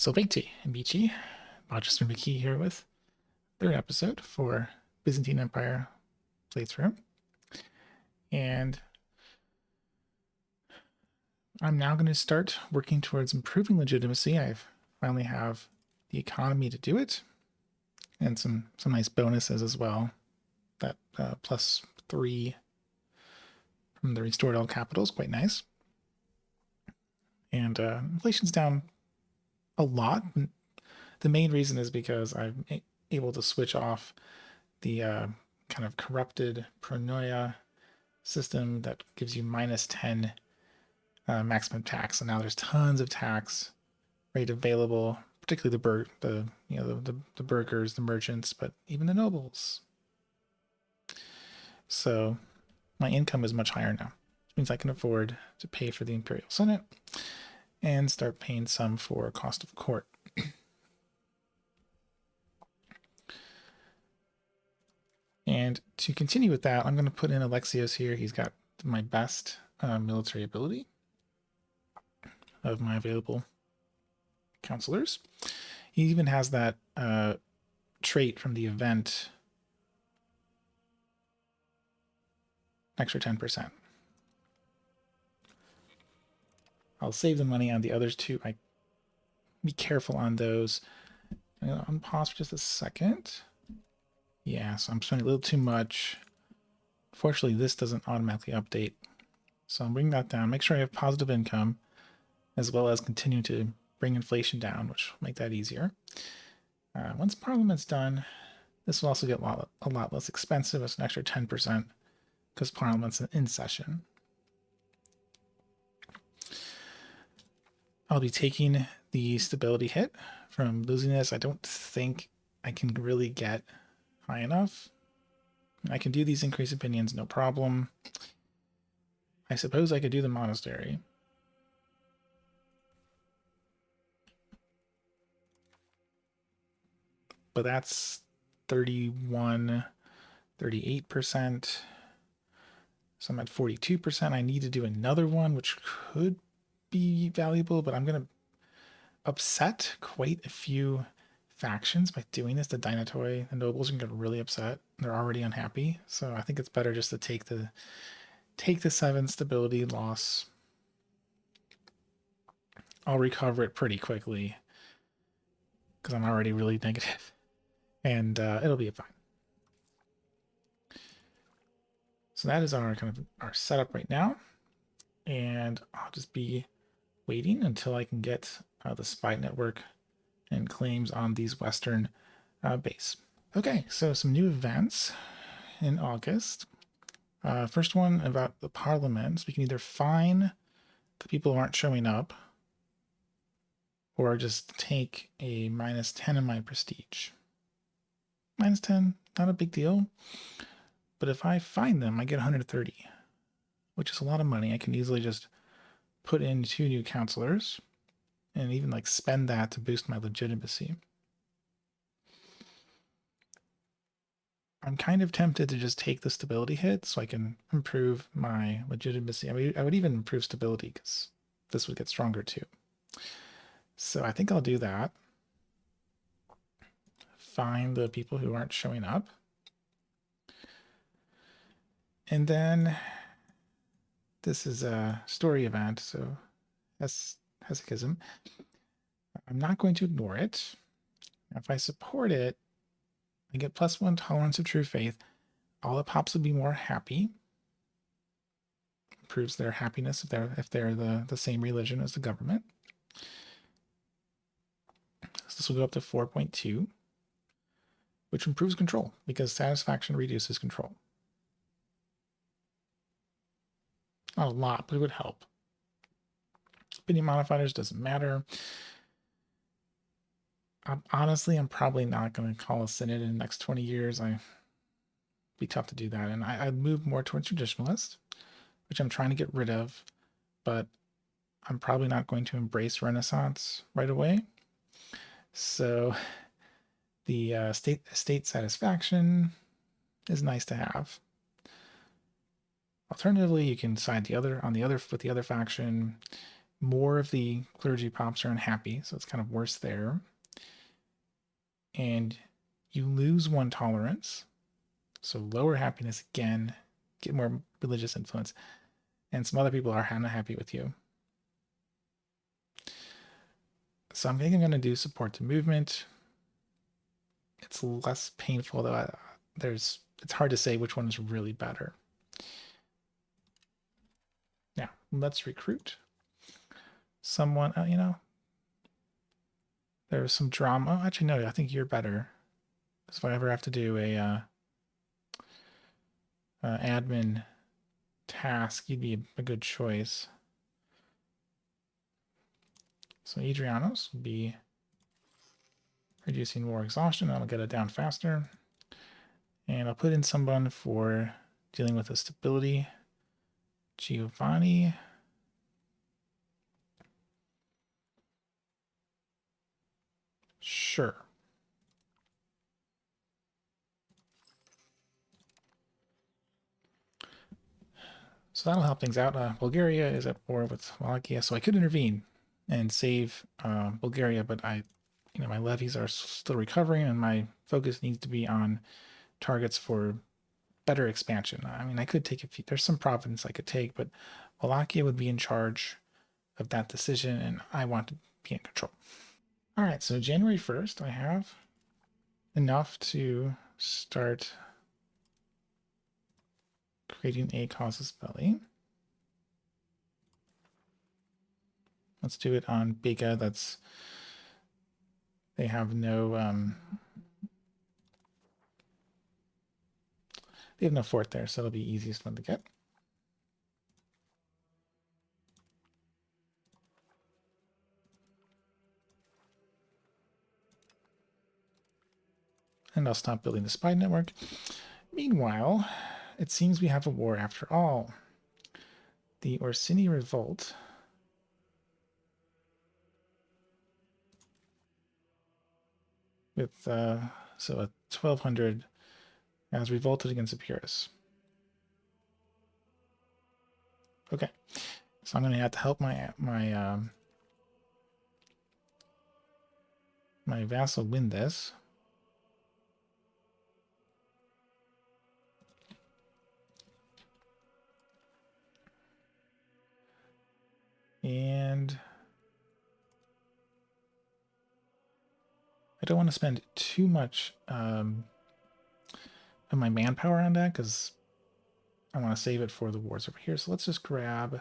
Salvete, amici. Rochester McKee here with third episode for Byzantine Empire playthrough. And I'm now going to start working towards improving legitimacy. I finally have the economy to do it, and some nice bonuses as well. That +3 from the restored all capital is quite nice. And inflation's down a lot. The main reason is because I'm able to switch off the kind of corrupted pronoia system that gives you -10 maximum tax. So now there's tons of tax rate available, particularly the burghers, the merchants, but even the nobles. So my income is much higher now, which means I can afford to pay for the Imperial Senate and start paying some for cost of court. And to continue with that, I'm going to put in Alexios here. He's got my best military ability of my available counselors. He even has that trait from the event, extra 10%. I'll save the money on the others too. I be careful on those. I'm going to unpause for just a second. Yeah, so I'm spending a little too much. Fortunately, this doesn't automatically update. So I'm bringing that down. Make sure I have positive income, as well as continue to bring inflation down, which will make that easier. Once Parliament's done, this will also get a lot less expensive. It's an extra 10% because Parliament's in session. I'll be taking the stability hit from losing this. I don't think I can really get high enough. I can do these increased opinions, no problem. I suppose I could do the monastery. But that's 31, 38%. So I'm at 42%. I need to do another one, which could be valuable, but I'm going to upset quite a few factions by doing this. The Dynatoi, the nobles are going to get really upset. They're already unhappy. So I think it's better just to take the 7 stability loss. I'll recover it pretty quickly because I'm already really negative, and it'll be fine. So that is our kind of our setup right now, and I'll just be waiting until I can get the spy network and claims on these Western base. Okay, so some new events in August. First one about the parliaments. We can either fine the people who aren't showing up, or just take a -10 in my prestige. -10, not a big deal. But if I fine them, I get 130, which is a lot of money. I can easily just put in 2 new counselors and even like spend that to boost my legitimacy. I'm kind of tempted to just take the stability hit so I can improve my legitimacy. I would even improve stability because this would get stronger too. So I think I'll do that. Find the people who aren't showing up. And then this is a story event, so that's hesychism. I'm not going to ignore it. If I support it, I get +1 tolerance of true faith. All the pops will be more happy. Improves their happiness if they're the same religion as the government. So this will go up to 4.2, which improves control because satisfaction reduces control. Not a lot, but it would help. Opinion modifiers doesn't matter. Honestly, I'm probably not going to call a synod in the next 20 years. It'd be tough to do that. And I'd move more towards traditionalist, which I'm trying to get rid of, but I'm probably not going to embrace Renaissance right away. So the state satisfaction is nice to have. Alternatively, you can side with the other faction, more of the clergy pops are unhappy, so it's kind of worse there. And you lose one tolerance, so lower happiness again, get more religious influence, and some other people are not happy with you. So I'm thinking I'm going to do support to movement. It's less painful though. It's hard to say which one is really better. Now let's recruit someone. There's some drama. Oh, actually, no. I think you're better. If I ever have to do a admin task, you'd be a good choice. So Adrianos will be reducing war exhaustion. That'll get it down faster. And I'll put in someone for dealing with the stability. Giovanni. Sure. So that'll help things out. Bulgaria is at war with Wallachia, so I could intervene and save Bulgaria, but my levies are still recovering, and my focus needs to be on targets for better expansion. I mean, I could take a few. There's some province I could take, but Wallachia would be in charge of that decision, and I want to be in control. All right, so January 1st, I have enough to start creating a casus belli. Let's do it on Bega. They have no they have no fort there, so it'll be easiest one to get. And I'll stop building the spy network. Meanwhile, it seems we have a war after all. The Orsini Revolt with so a 1200 has revolted against Epirus. Okay, so I'm going to have to help my vassal win this. And I don't want to spend too much of my manpower on that because I want to save it for the wars over here. So let's just grab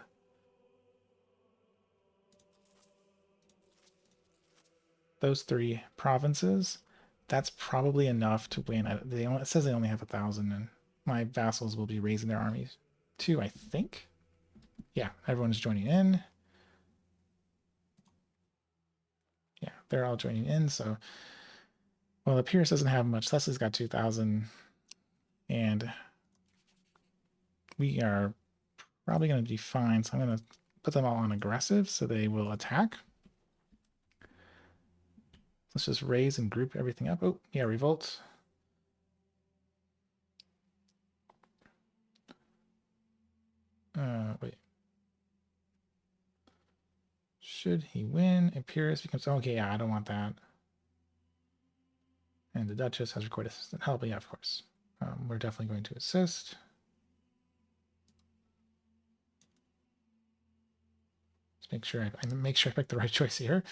those 3 provinces. That's probably enough to win. It says they only have 1,000, and my vassals will be raising their armies too, I think. Yeah, everyone's joining in. Yeah, they're all joining in. So, well, Epirus doesn't have much. Leslie's got 2,000, and we are probably going to be fine. So I'm going to put them all on aggressive so they will attack. Let's just raise and group everything up. Oh, yeah, revolt. Wait. Should he win? Epirus becomes... Okay, yeah, I don't want that. And the Duchess has recorded assistant help. Yeah, of course. We're definitely going to assist. Let's make sure I pick the right choice here.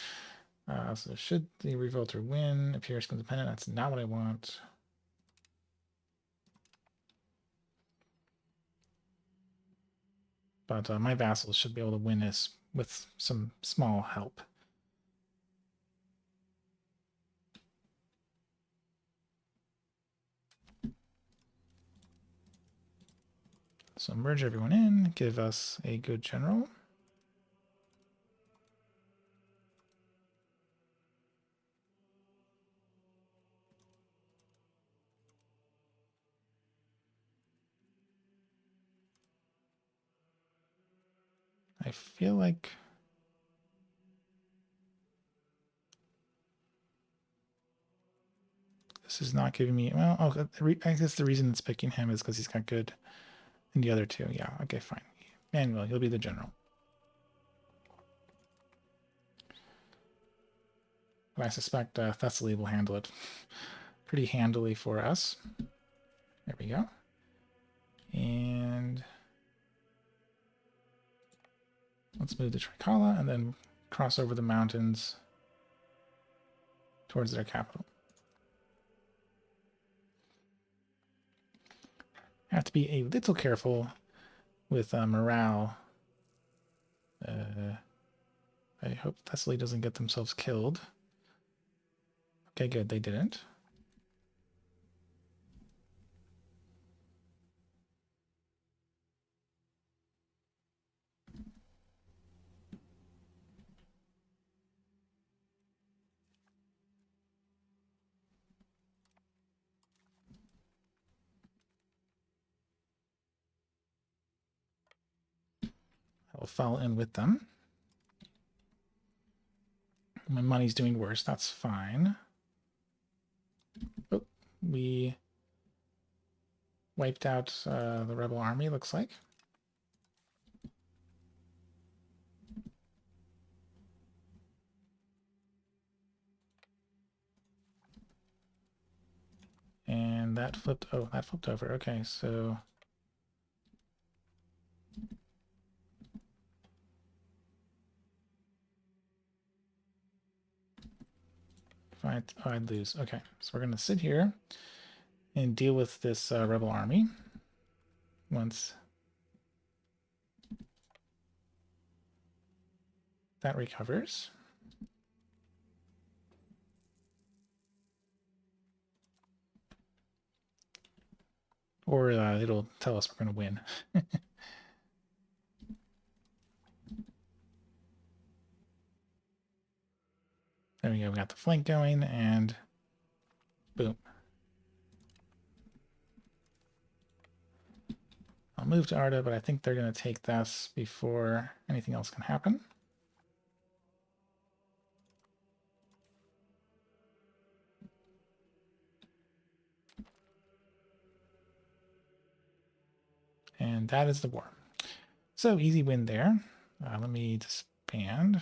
So should the revolter win? Epirus independent. That's not what I want. But my vassals should be able to win this with some small help. So merge everyone in, give us a good general. I feel like this is not giving me, well, I guess the reason it's picking him is because he's got good in the other two. Yeah, okay, fine. Manuel, he'll be the general. but I suspect Thessaly will handle it pretty handily for us. There we go. And let's move to Trikala and then cross over the mountains towards their capital. Have to be a little careful with morale. I hope Thessaly doesn't get themselves killed. Okay, good, they didn't. I'll fall in with them. My money's doing worse. That's fine. Oh, we wiped out the rebel army, looks like. And that flipped. Oh, that flipped over. Okay, so I'd lose. Okay, so we're gonna sit here and deal with this rebel army once that recovers. Or it'll tell us we're going to win. There we go. We got the flank going, and boom. I'll move to Arda, but I think they're going to take this before anything else can happen. And that is the war. So easy win there. Let me disband.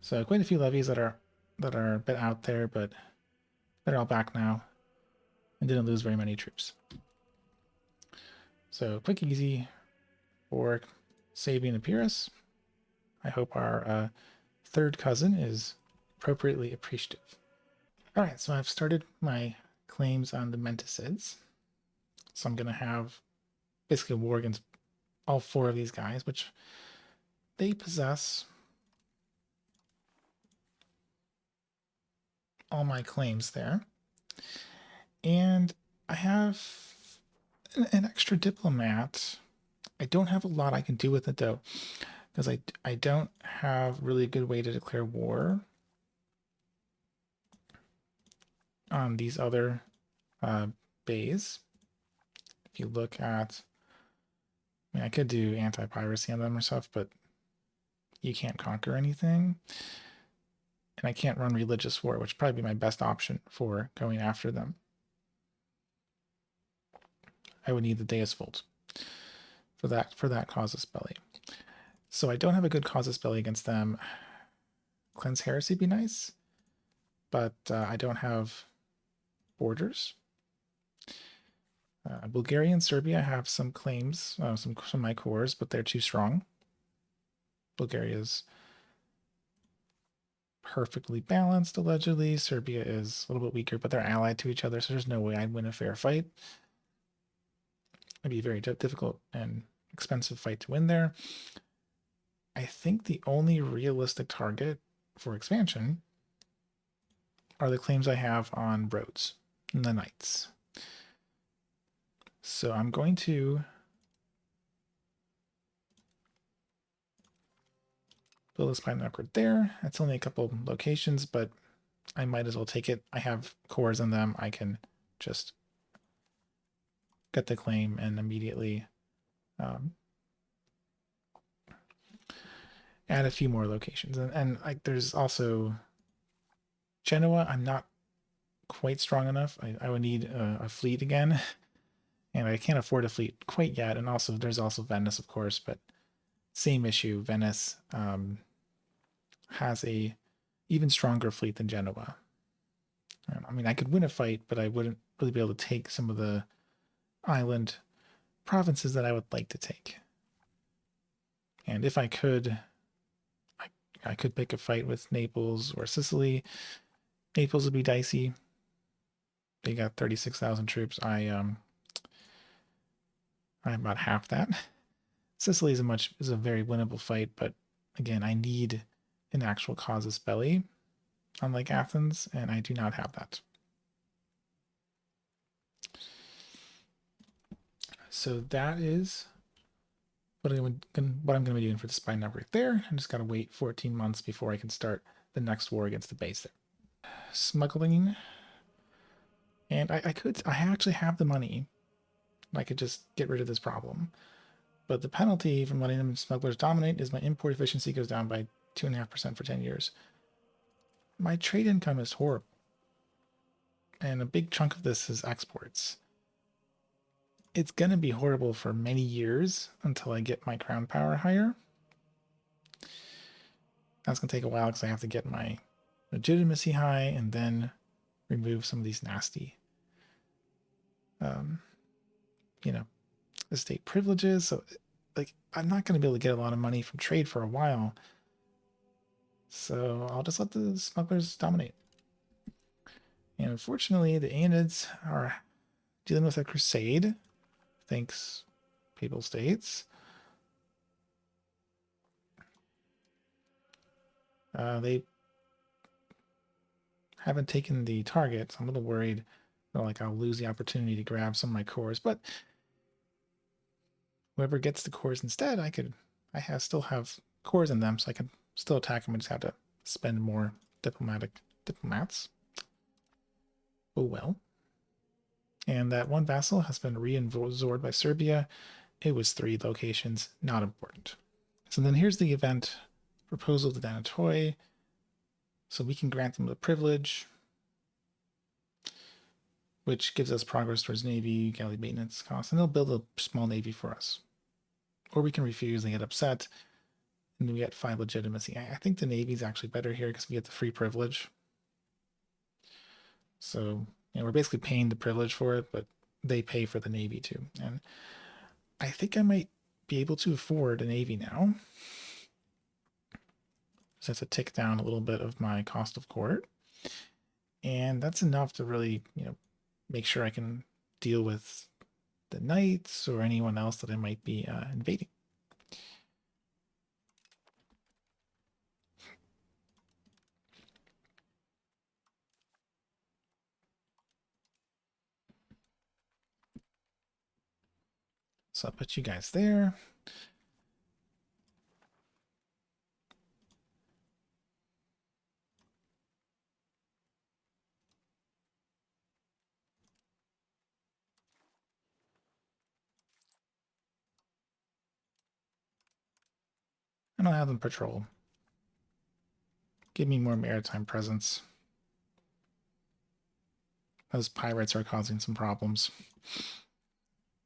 So quite a few levies that are a bit out there, but they're all back now and didn't lose very many troops. So quick, easy for Sabian and Pyrrhus. I hope our third cousin is appropriately appreciative. All right, so I've started my claims on the Menticids. So I'm going to have basically a war against all four of these guys, which they possess all my claims there. And I have an extra diplomat. I don't have a lot I can do with it, though, because I don't have really a good way to declare war on these other bays. If you look at, I mean, I could do anti-piracy on them or stuff, but you can't conquer anything. And I can't run religious war, which would probably be my best option for going after them. I would need the Deus Vult for that casus belli. So I don't have a good casus belli against them. Cleanse heresy be nice, but I don't have borders. Bulgaria and Serbia have some claims, some of my cores, but they're too strong. Bulgaria's perfectly balanced, allegedly. Serbia is a little bit weaker, but they're allied to each other, so there's no way I'd win a fair fight. It'd be a very difficult and expensive fight to win there. I think the only realistic target for expansion are the claims I have on Rhodes and the Knights. So I'm going to build a spine upgrade there. That's only a couple locations, but I might as well take it. I have cores in them. I can just get the claim and immediately add a few more locations. And like there's also Genoa. I'm not quite strong enough. I would need a fleet again And I can't afford a fleet quite yet. And also, there's also Venice, of course, but same issue. Venice has a even stronger fleet than Genoa. I mean, I could win a fight, but I wouldn't really be able to take some of the island provinces that I would like to take. And if I could, I could pick a fight with Naples or Sicily. Naples would be dicey. They got 36,000 troops. I'm about half that. Sicily is a very winnable fight, but again, I need an actual casus belli, unlike Athens, and I do not have that. So that is what I'm going to be doing for the spy network there. I just got to wait 14 months before I can start the next war against the base there. Smuggling, and I actually have the money. I could just get rid of this problem. But the penalty from letting them smugglers dominate is my import efficiency goes down by 2.5% for 10 years. My trade income is horrible. And a big chunk of this is exports. It's going to be horrible for many years until I get my crown power higher. That's going to take a while because I have to get my legitimacy high and then remove some of these nasty, um, you know, estate privileges. So, like, I'm not going to be able to get a lot of money from trade for a while. So I'll just let the smugglers dominate. And unfortunately, the Aenids are dealing with a crusade. Thanks, Papal States. They haven't taken the target, so I'm a little worried. Like I'll lose the opportunity to grab some of my cores, but whoever gets the cores instead, I still have cores in them, so I can still attack them. I just have to spend more diplomats. Oh well. And that one vassal has been re-absorbed by Serbia. It was 3 locations, not important. So then here's the event proposal to Danatoy. So we can grant them the privilege, which gives us progress towards Navy, galley maintenance costs, and they'll build a small Navy for us. Or we can refuse and get upset, and we get 5 legitimacy. I think the Navy is actually better here because we get the free privilege. So, we're basically paying the privilege for it, but they pay for the Navy too. And I think I might be able to afford a Navy now. Just have to tick down a little bit of my cost of court. And that's enough to really, make sure I can deal with the knights or anyone else that I might be invading. So I'll put you guys there. And I'll have them patrol. Give me more maritime presence. Those pirates are causing some problems,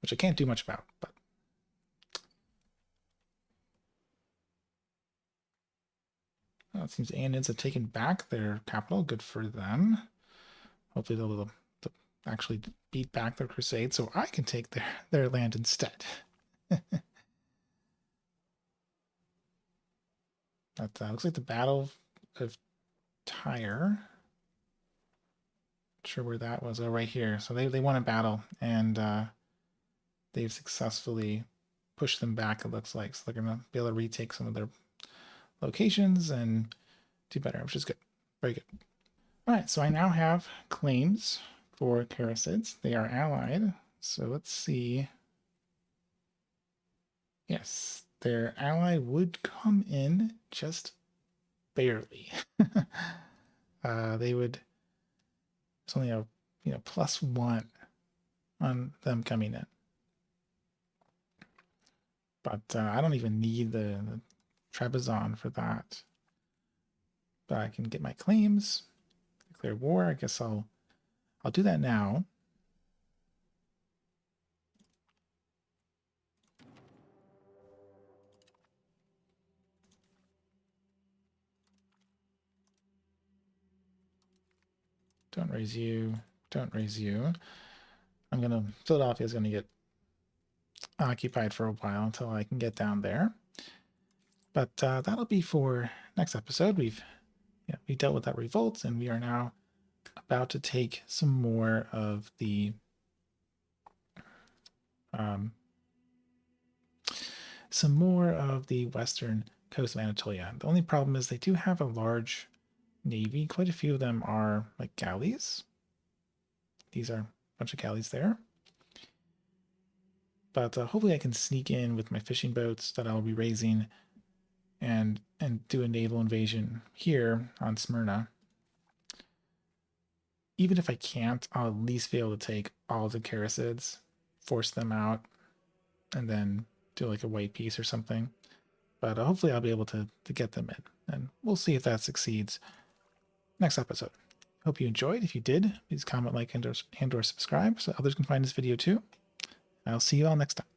which I can't do much about, but it seems the Aenids have taken back their capital. Good for them. Hopefully they'll actually beat back their crusade so I can take their land instead. That looks like the Battle of Tyre. Not sure where that was. Oh, right here. So they won a battle, and they've successfully pushed them back, it looks like. So they're going to be able to retake some of their locations and do better, which is good. Very good. All right, so I now have claims for Karasids. They are allied. So let's see. Yes, their ally would come in just barely. They would. It's only a +1 on them coming in. But I don't even need the Trebizond for that. But I can get my claims, declare war. I guess I'll do that now. Don't raise you. Don't raise you. Philadelphia's gonna get occupied for a while until I can get down there. But that'll be for next episode. We dealt with that revolt, and we are now about to take some more of the um, western coast of Anatolia. The only problem is they do have a large navy. Quite a few of them are like galleys. These are a bunch of galleys there. But hopefully I can sneak in with my fishing boats that I'll be raising and do a naval invasion here on Smyrna. Even if I can't, I'll at least be able to take all the Charicids, force them out, and then do like a white piece or something. But hopefully I'll be able to get them in. And we'll see if that succeeds next episode. Hope you enjoyed. If you did, please comment, like, and or subscribe so others can find this video too. I'll see you all next time.